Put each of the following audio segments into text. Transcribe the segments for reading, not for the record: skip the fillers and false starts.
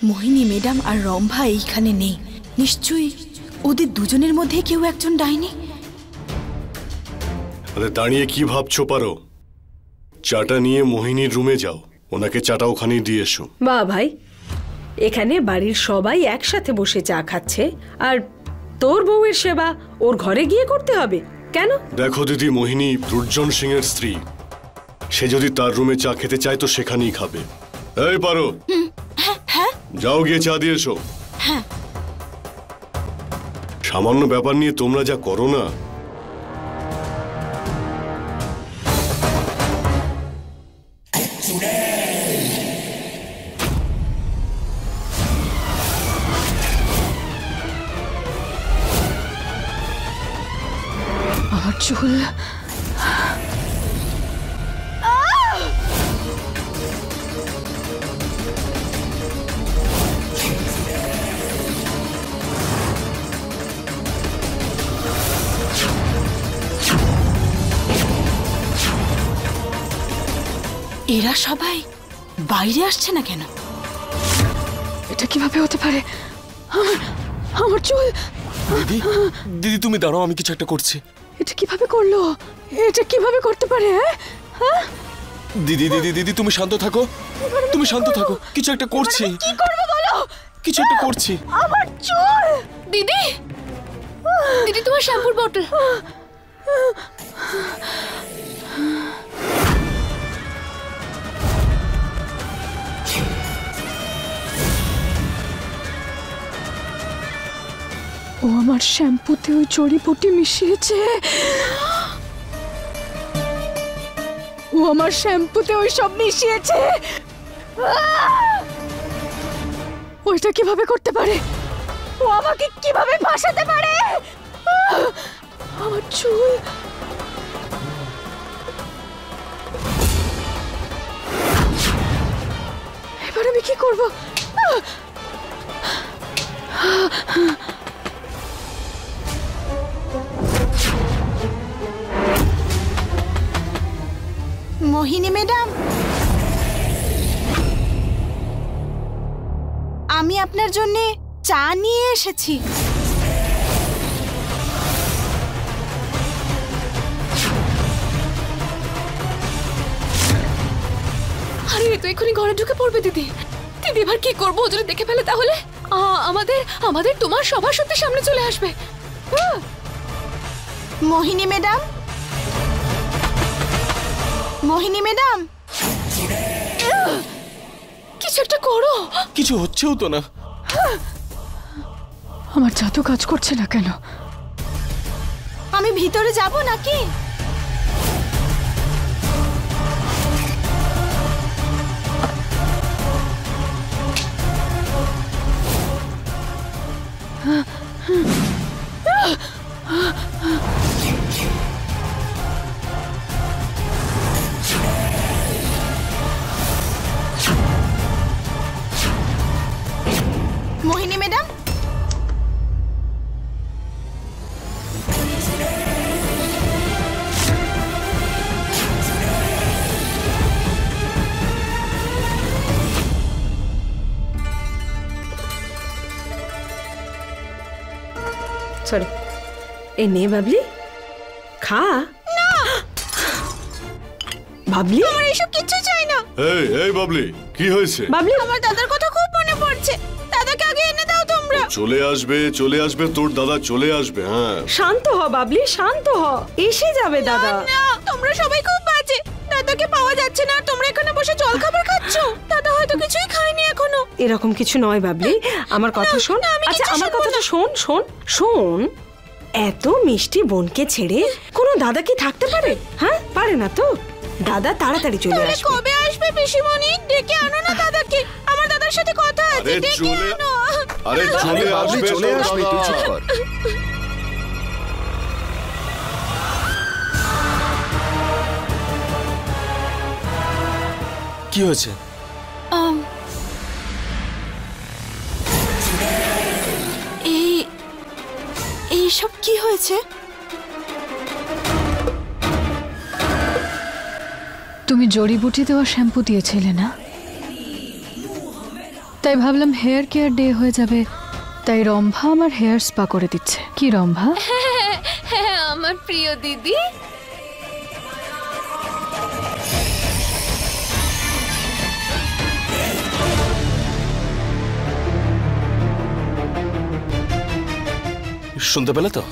মোহিনী madam আর রম্ভা এইখানে নেই, নিশ্চয়ই ওদের দুজনের মধ্যে কেউ একজন ডাইনি। আরে দাঁড়িয়ে কি ভাবছো? পারো, চাটা নিয়ে মোহিনীর রুমে যাও, ওনাকে চাটা ওখানেই দিয়ে এসো। বাহ ভাই, এখানে বাড়ির সবাই একসাথে বসে চা খাচ্ছে, আর তোর বউয়ের সেবা ওর ঘরে গিয়ে করতে হবে কেন? দেখো দিদি, মোহিনী দুর্জন সিং এর স্ত্রী, সে যদি তার রুমে চা খেতে চায় তো সেখানেই খাবে। এই পারো, যাও গিয়ে চা দিয়ে এসো। সামান্য ব্যাপার নিয়ে তোমরা যা করো না। আমার চুল, এরা সবাই বাইরে আসছে না কেন? এটা কিভাবে হতে পারে? আমার চুল। দিদি, দিদি তুমি দাঁড়াও, আমি কিছু একটা করছি। এটা কিভাবে করলো? এটা কিভাবে করতে পারে? হ্যাঁ দিদি দিদি দিদি তুমি শান্ত থাকো, তুমি শান্ত থাকো, কিছু একটা করছি। কি করবো বলো? কিছু একটা করছি। আমার চুল। দিদি, দিদি তোমার শ্যাম্পুর বটল। ও আমার শ্যাম্পুতে ওই জড়িবুটি মিশিয়েছে। ও আমার শ্যাম্পুতে ওই সব মিশিয়েছে। ওইটা কিভাবে করতে পারে? ও আমাকে কিভাবে ফাঁসাতে পারে? আমার চুল। এবার আমি কি করব? মোহিনী ম্যাডাম, আমি আপনার জন্য চা নিয়ে এসেছি। আরে তো এখনই ঘরে ঢুকে পড়বে দিদি। দিদি এবার কি করবো? যদি দেখে ফেলে তাহলে আমাদের তোমার সবার সত্যি সামনে চলে আসবে। মোহিনী ম্যাডাম, মোহিনী ম্যাডাম, কিছু একটা করো। কিছু হচ্ছেও তো না। আমার জাদু কাজ করছে না কেন? আমি ভিতরে যাব নাকি? মোহিনী ম্যাডাম, সরি, এই নে বাবলি, খা। বাবলি, আমার এসব কিচ্ছু চাই না। এই এই বাবলি, কি হয়েছে? বাবলি, আমার দাদার কথা খুব মনে পড়ছে। দাদাকে আগে এনে দাও তোমরা। চলে আসবে, চলে আসবে, তোর দাদা চলে আসবে। হ্যাঁ, শান্ত হ বাবলি, শান্ত হ, এসে যাবে দাদা। না, তোমরা সবাই খুব বাজে। দাদাকে পাওয়া যাচ্ছে না আর তোমরা এখানে বসে জল খাবার খাচ্ছো। দাদা হয়তো কিছুই খায়নি এখনো। এরকম কিছু নয় বাবলি, আমার কথা শোন। আচ্ছা আমার কথাটা শোন শোন শোন। এত মিষ্টি বোনকে ছেড়ে কোনো দাদা কি থাকতে পারে? হ্যাঁ, পারে না তো। দাদা তাড়াতাড়ি চলে আসবে। কবে আসবে পিসিমণি? ডেকে আনো না দাদাকে। আমার দাদার সাথে কথা আছে, আরে ডেকে চলে, আনো। আরে চলে আসবে, চলে তোর আসবে, তুই চুপ দাদা। কর। কি হয়েছে? এইসব কি হয়েছে? তুমি জড়িবুটি দেওয়া শ্যাম্পু দিয়েছিলে না? তাই ভাবলাম হেয়ার কেয়ার ডে হয়ে যাবে, তাই রম্ভা আমার হেয়ার স্পা করে দিচ্ছে। কি রম্ভা? হ্যাঁ আমার প্রিয় দিদি। শুনতে পেলে তো?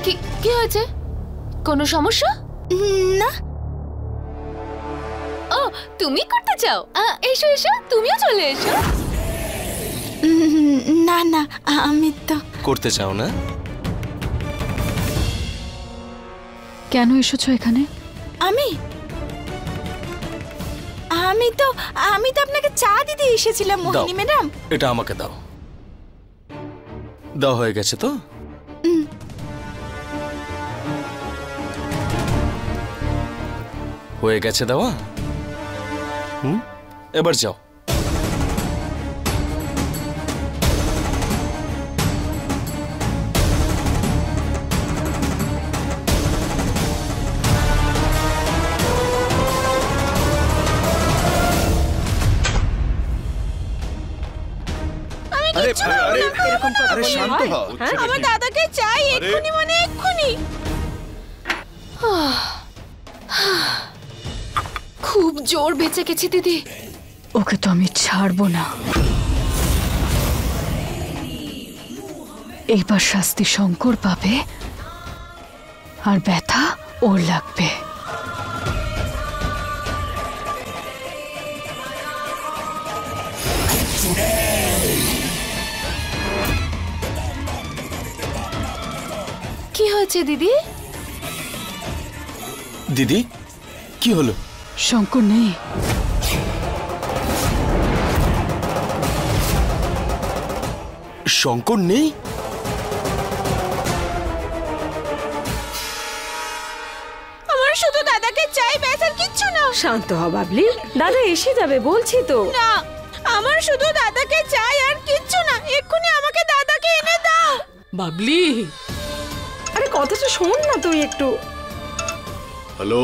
কি কি হয়েছে? কোনো সমস্যা? না। ও তুমি করতে চাও? এসো এসো, তুমিও চলে এসো। না না, আমি তো করতে চাও না? কেন এসেছো এখানে? আমি আমি তো আমি তো আপনাকে চা দিতে এসেছিলাম মোহিনী ম্যাডাম। এটা আমাকে দাও। দাও, হয়ে গেছে তো? হয়ে গেছে দেওয়া? এবার যাও। আরে আরে শান্ত হও। আমার দাদাকে চাই এক্ষুনি, মানে এক্ষুনি। খুব জোর বেঁচে গেছি দিদি। ওকে তো আমি ছাড়বো না। এইবার শাস্তি শঙ্কর পাবে আর ব্যথা ওর লাগবে। কি হয়েছে দিদি? দিদি কি হলো? শঙ্কর নেই। শঙ্কর নেই? আমার শুধু দাদাকে চাই, ব্যাস আর কিচ্ছু না। শান্ত হ বাবলি, দাদা এসে যাবে বলছি তো। না, আমার শুধু দাদাকে চাই আর কিচ্ছু না। এক্ষুনি আমাকে দাদাকে এনে দাও। বাবলি, আরে কথাটা শোন না তুই একটু। হ্যালো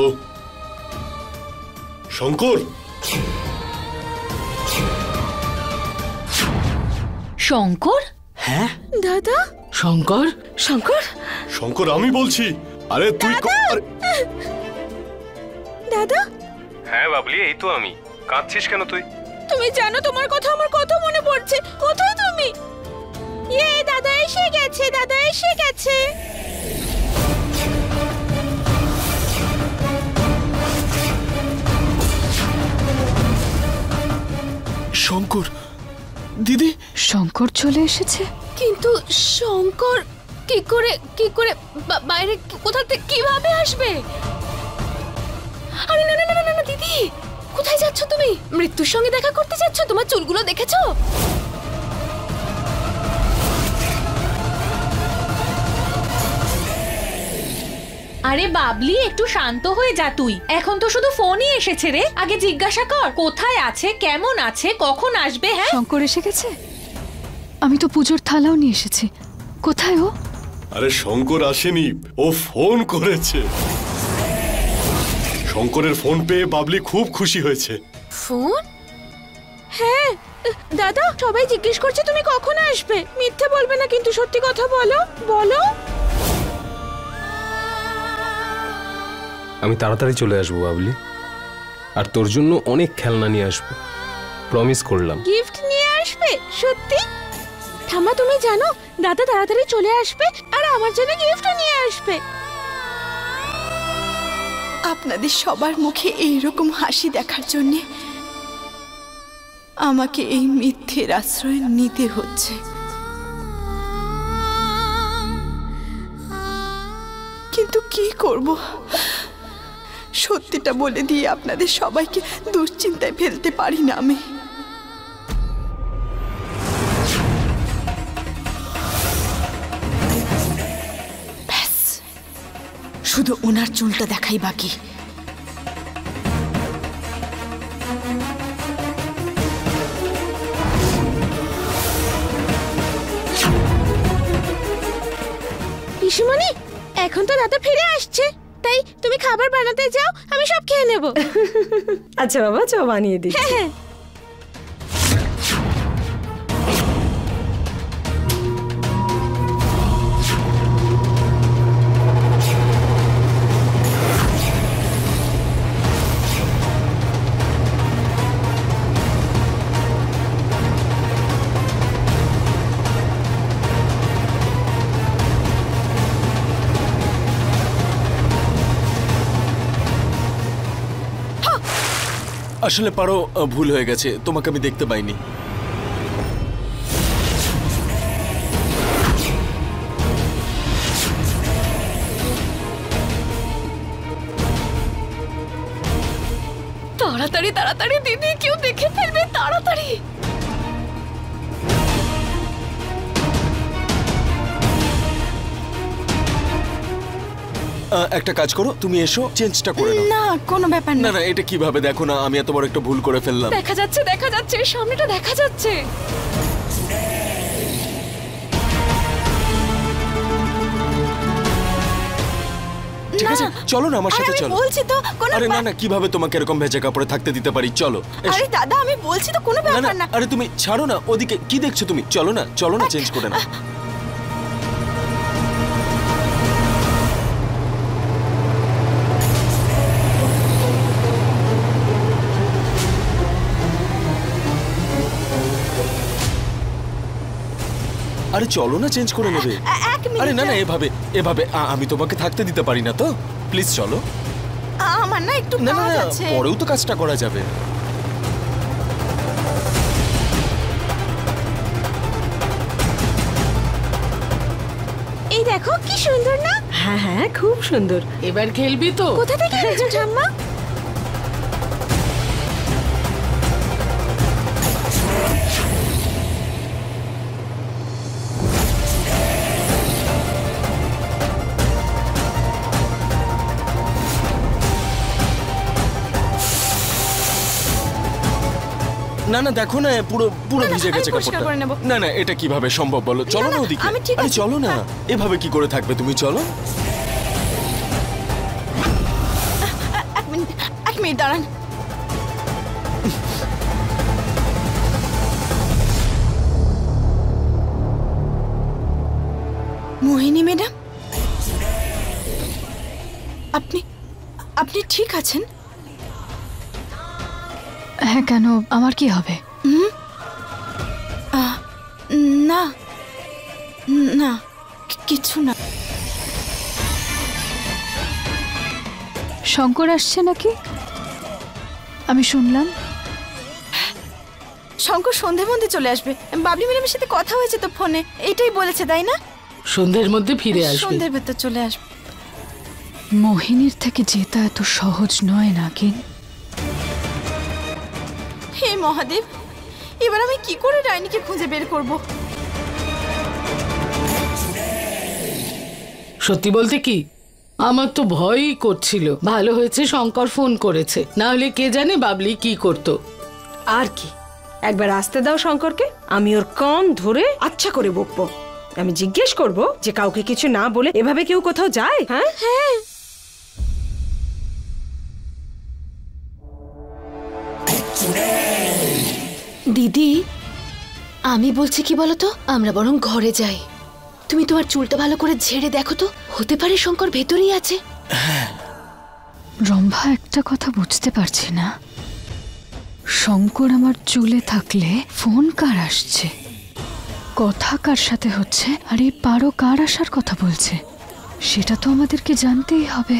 শঙ্কর? শঙ্কর? হ্যাঁ দাদা? শঙ্কর? শঙ্কর? শঙ্কর আমি বলছি। আরে তুই দাদা? হ্যাঁ বাবলি, এই তো আমি। কাঁদছিস কেন তুই? তুমি জানো তোমার কথা আমার কত মনে পড়ছে। কোথায় তুমি? দাদা এসে গেছে, দাদা এসে গেছে। শঙ্কর? দিদি? শঙ্কর চলে এসেছে? কিন্তু শঙ্কর কি করে বাইরে কোথা থেকে কিভাবে আসবে? আরে না না না না না দিদি, কোথায় যাচ্ছ তুমি? মৃত্যুর সঙ্গে দেখা করতে যাচ্ছ? তোমার চুলগুলো দেখেছো? আরে বাবলি, একটু শান্ত হয়ে যা তুই। এখন তো শুধু ফোনই এসেছে রে। আগে জিজ্ঞাসা কর কোথায় আছে, কেমন আছে, কখন আসবে। হ্যাঁ, শঙ্কর এসে গেছে? আমি তো পুজোর থালাও নিয়ে এসেছি। কোথায় ও? আরে শঙ্কর আসেনি, ও ফোন করেছে। শঙ্করের ফোন পেয়ে বাবলি খুব খুশি হয়েছে। ফোন? হ্যাঁ দাদা, সবাই জিজ্ঞেস করছে তুমি কখন আসবে। মিথ্যে বলবে না কিন্তু, সত্যি কথা বলো। বলো। আমি তাড়াতাড়ি চলে আসবো বাবলি, আর তোর জন্য অনেক খেলনা নিয়ে আসবো, প্রমিস করলাম। গিফট নিয়ে আসবে? সত্যি? ঠাম্মা তুমি জানো দাদা তাড়াতাড়ি চলে আসবে আর আমার জন্য গিফটও নিয়ে আসবে। আপনাদের সবার মুখে এইরকম হাসি দেখার জন্য আমাকে এই মিথ্যের আশ্রয় নিতে হচ্ছে। কিন্তু কি করব, সত্যিটা বলে দিয়ে আপনাদের সবাইকে দুশ্চিন্তায় ফেলতে পারি না আমি। ব্যাস, শুধু ওনার চুলটা দেখাই বাকি। পিসিমা এখন তো দাদা ফিরে আসছে, তাই তুমি খাবার বানাতে যাও, আমি সব খেয়ে নেব। আচ্ছা বাবা, চ বানিয়ে দিচ্ছি। হ্যাঁ। আসলে পারো, ভুল হয়ে গেছে, তোমাকে আমি দেখতে পাইনি। তাড়াতাড়ি তাড়াতাড়ি দিদি, কেউ দেখে ফেলবে, তাড়াতাড়ি। একটা কাজ করো, তুমি এসো, চেঞ্জটা করে নাও। না কোনো ব্যাপার না না। না, এটা কিভাবে? দেখো না, আমি এত বড় একটা ভুল করে ফেললাম। দেখা যাচ্ছে, দেখা যাচ্ছে, সামনেটা দেখা যাচ্ছে। ঠিক আছে, চলো না আমার সাথে, আমি চলো। বলছি তো কোনো আরে না না, কিভাবে তোমাকে এরকম ভেজা কাপড়ে থাকতে দিতে পারি? চলো এসো। আরে দাদা আমি বলছি তো কোনো না না, ব্যাপার না। আরে তুমি ছাড়ো না, ওদিকে কি দেখছো তুমি? চলো না, চলো না, চেঞ্জ করে নাও। আরে চলো না, চেঞ্জ করে নেবে। এক মিনিট। আরে না না, এভাবে এভাবে আমি তোমাকে থাকতে দিতে পারি না তো, প্লিজ চলো। আমার না একটু না না কাজ না, আছে। পরেও তো কাজটা করা যাবে। এই দেখো কি সুন্দর না? হ্যাঁ হ্যাঁ, খুব সুন্দর। এবার খেলবি তো? কোথা থেকে এনেছো ঠাম্মা? না না, দেখো না, পুরো পুরো না, না, ভিজে আমি গেছে পরিষ্কার কাপড়টা। করে নেব। না না, এটা কিভাবে সম্ভব বলো? চলো না, না না, ওদিকে। আমি ঠিক আরে আছি। চলো না, হ্যাঁ। এভাবে কি করে থাকবে তুমি? চলো। এক মিনিট দাঁড়ান। মোহিনী ম্যাডাম, আপনি আপনি ঠিক আছেন? হ্যাঁ, কেন? আমার কি হবে? না না, কিছু না। শঙ্কর আসছে নাকি? আমি শুনলাম। শঙ্কর সন্ধ্যের মধ্যে চলে আসবে। বাবলি ম্যাডামের সাথে কথা হয়েছে তো ফোনে, এটাই বলেছে তাই না? সন্ধ্যের মধ্যে ফিরে আসবে। সন্ধ্যের ভেতর চলে আসবে। মোহিনীর থেকে জেতা এত সহজ নয় নাকি? হে মহাদেব, এবার আমি কি করে ডাইনিকে খুঁজে বের করব? সত্যি বলতে কি, আমার তো ভয়ই করছিল। ভালো হয়েছে শঙ্কর ফোন করেছে, না হলে কে জানে বাবলি কি করতো। আর কি, একবার আসতে দাও শঙ্করকে, আমি ওর কান ধরে আচ্ছা করে বকবো। আমি জিজ্ঞেস করব যে কাউকে কিছু না বলে এভাবে কেউ কোথাও যায়? হ্যাঁ হ্যাঁ। দিদি, আমি বলছি কি বলতো, আমরা বরং ঘরে যাই। তুমি তোমার চুলটা ভালো করে ঝেড়ে দেখো তো, হতে পারে শঙ্কর ভেতরেই আছে। রম্ভা, একটা কথা বুঝতে পারছি না, শঙ্কর আমার চুলে থাকলে ফোন কার আসছে, কথা কার সাথে হচ্ছে, আর এই পারো কার আসার কথা বলছে, সেটা তো আমাদেরকে জানতেই হবে।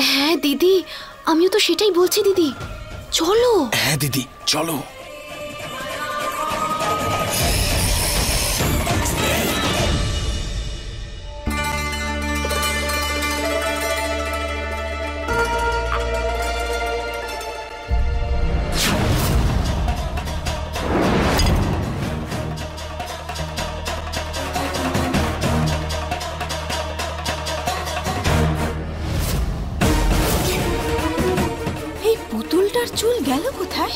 হ্যাঁ দিদি, আমিও তো সেটাই বলছি দিদি, চলো। হ্যাঁ দিদি, চলো। এই পুতুলটার চুল গেল কোথায়?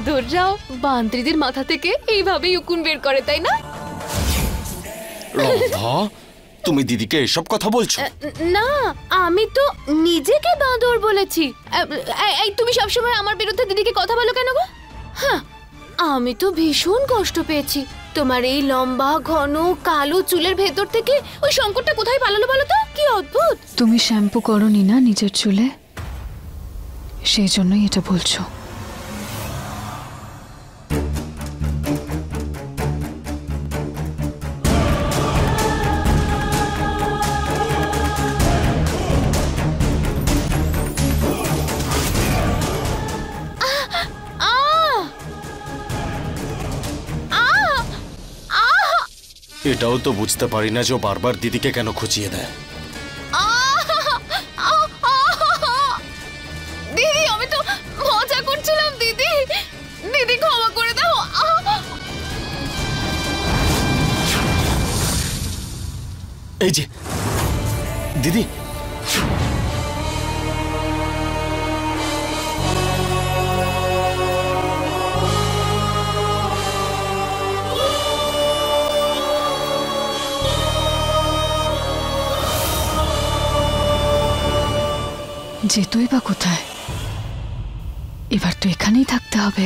বাঁদররাও বান্দ্রিদের মাথা থেকে এইভাবেই উকুন বের করে, তাই না? রাধা, তুমি দিদিকে এসব কথা বলছো? না, আমি তো নিজেকে বাঁদর বলেছি। এই তুমি সবসময় আমার বিরুদ্ধে দিদিকে কথা বলো কেন গো? হ্যাঁ, আমি তো ভীষণ কষ্ট পেয়েছি। তোমার এই লম্বা ঘন কালো চুলের ভেতর থেকে ওই সংকটটা কোথায় পালালো বলো তো? কি অদ্ভুত! তুমি শ্যাম্পু করনি না নিজের চুলে, সেই জন্যই এটা বলছো। এটাও তো বুঝতে পারি না যে ও বারবার দিদিকে কেন খুঁচিয়ে দেয়। দিদি, আমি তো মজা করছিলাম। দিদি, দিদি ক্ষমা করে দাও। এই যে দিদি, যেতই বা কোথায়, এবার তো এখানেই থাকতে হবে।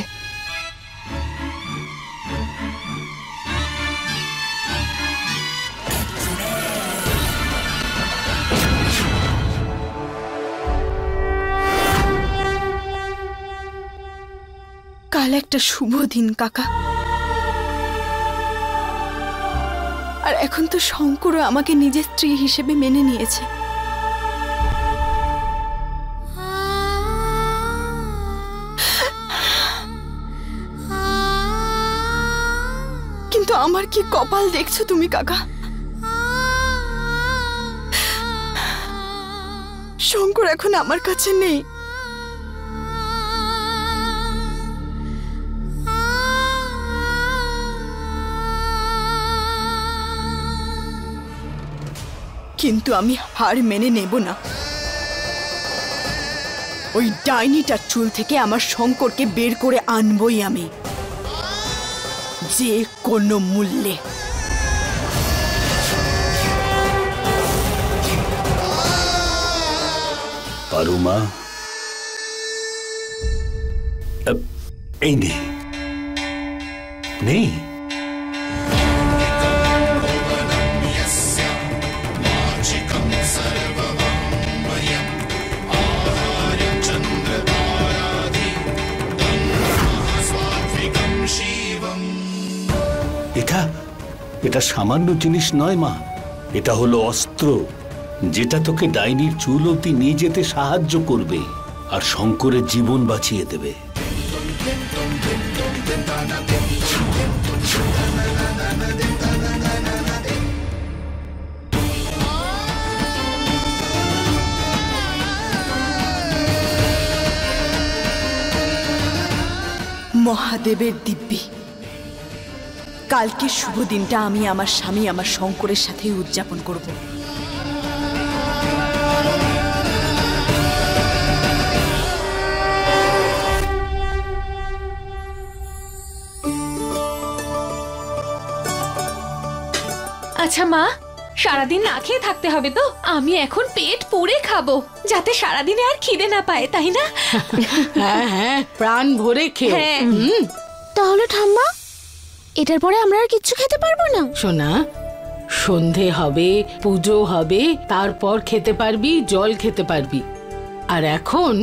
কাল একটা শুভ দিন কাকা, আর এখন তো শঙ্করও আমাকে নিজের স্ত্রী হিসেবে মেনে নিয়েছে। কিন্তু আমার কি কপাল দেখছো তুমি কাকা? শঙ্কর এখন আমার কাছে নেই। কিন্তু আমি হার মেনে নেব না। ওই ডাইনিটার চুল থেকে আমার শঙ্করকে বের করে আনবই আমি, যে কোনো মূল্যে। পারুমা, এই নেই নেই। এটা সামান্য জিনিস নয় মা, এটা হলো অস্ত্র, যেটা তোকে ডাইনির চুল অবধি নিয়ে যেতে সাহায্য করবে আর শঙ্করের জীবন বাঁচিয়ে দেবে। মহাদেবের দিব্যি, কালকে শুভ দিনটা আমি আমার স্বামী আমার শঙ্করের সাথে উদযাপন করব। আচ্ছা মা, সারাদিন না খেয়ে থাকতে হবে তো? আমি এখন পেট পুড়ে খাবো, যাতে সারাদিনে আর খিদে না পায়, তাই না? হ্যাঁ হ্যাঁ, প্রাণ ভরে খেয়ে। হ্যাঁ। তাহলে ঠাম্মা, এটার পরে আমরা আর কিচ্ছু খেতে পারবো না? শোনা, সন্ধে হবে, পুজো হবে, তারপর খেতে পারবি, জল খেতে পারবি। আর এখন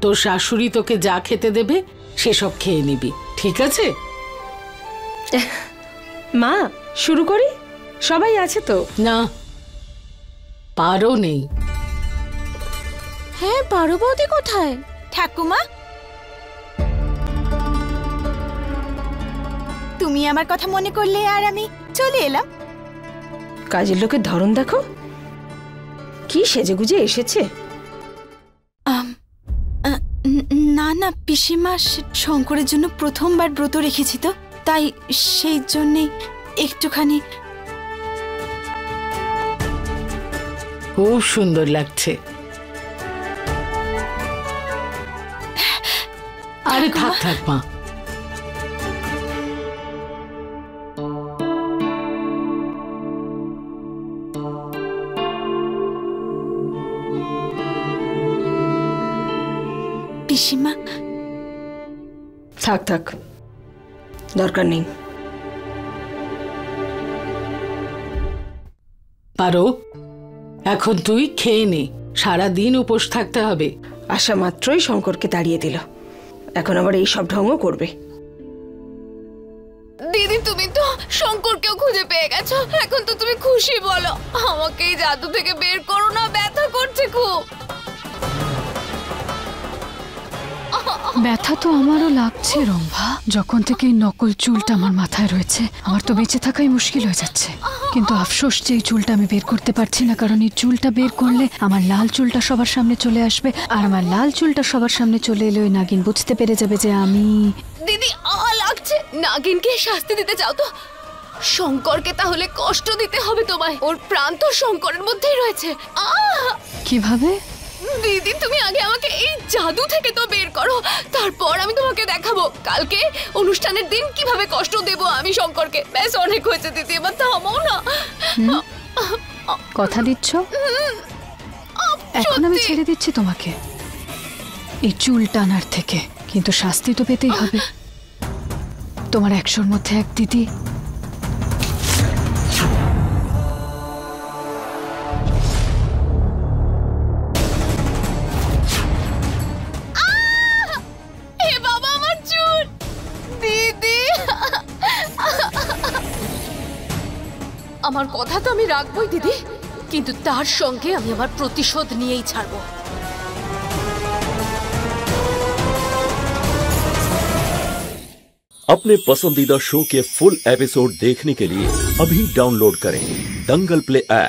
তোর শাশুড়ি তোকে যা খেতে দেবে সেসব খেয়ে নিবি, ঠিক আছে? মা, শুরু করি? সবাই আছে তো? না, পারো নেই। হ্যাঁ, পারো বৌদি কোথায়? ঠাকুমা, তুমি আমার কথা মনে করলে আর আমি চলে এলাম। কাজের লোকের ধরন দেখো, কি সেজেগুজে এসেছে। না না পিসিমা, শঙ্করের জন্য প্রথমবার ব্রত রেখেছি তো, তাই সেই জন্যে একটুখানি। খুব সুন্দর লাগছে। আরে থাক থাক মা, পিসিমা। থাক থাক, দরকার নেই। পারো, এখন তুই খেয়ে নে, সারাদিন উপোস থাকতে হবে। আসা মাত্রই শঙ্করকে তাড়িয়ে দিল, এখন আবার এই সব ঢঙও করবে। দিদি তুমি তো শঙ্করকেও খুঁজে পেয়ে গেছো, এখন তো তুমি খুশি বলো। আমাকে এই জাদু থেকে বের করো না, ব্যথা করছে খুব। ব্যথা তো আমারও লাগছে রম্ভা। যখন থেকে এই নকল চুলটা আমার মাথায় রয়েছে, আমার তো বেঁচে থাকাই মুশকিল হয়ে যাচ্ছে। কিন্তু আফসোস যে এই চুলটা আমি বের করতে পারছি না, কারণ এই চুলটা বের করলে আমার লাল চুলটা সবার সামনে চলে আসবে, আর আমার লাল চুলটা সবার সামনে চলে এলে ওই নাগিন বুঝতে পেরে যাবে যে আমি। দিদি লাগছে, নাগিনকে শাস্তি দিতে চাও তো? শঙ্করকে তাহলে কষ্ট দিতে হবে তোমায়, ওর প্রাণ তো শঙ্করের মধ্যেই রয়েছে। কিভাবে? দিদি তুমি আগে আমাকে এই জাদু থেকে তো বের করো, তারপর আমি তোমাকে দেখাবো কালকে অনুষ্ঠানের দিন কিভাবে কষ্ট দেব আমি শঙ্করকে। ব্যাস অনেক হয়েছে দিদি, এবার থামাও না। কথা দিচ্ছ? এখন আমি ছেড়ে দিচ্ছি তোমাকে এই চুল টানার থেকে, কিন্তু শাস্তি তো পেতেই হবে। তোমার 100-র মধ্যে 1 দিদি। বাবা আমার চুল, দিদি আমার কথা তো আমি রাখবই দিদি, কিন্তু তার সঙ্গে আমি আমার প্রতিশোধ নিয়েই ছাড়বো। अपने पसंदीदा शो के फुल एपिसोड देखने के लिए अभी डाउनलोड करें दंगल प्ले ऐप।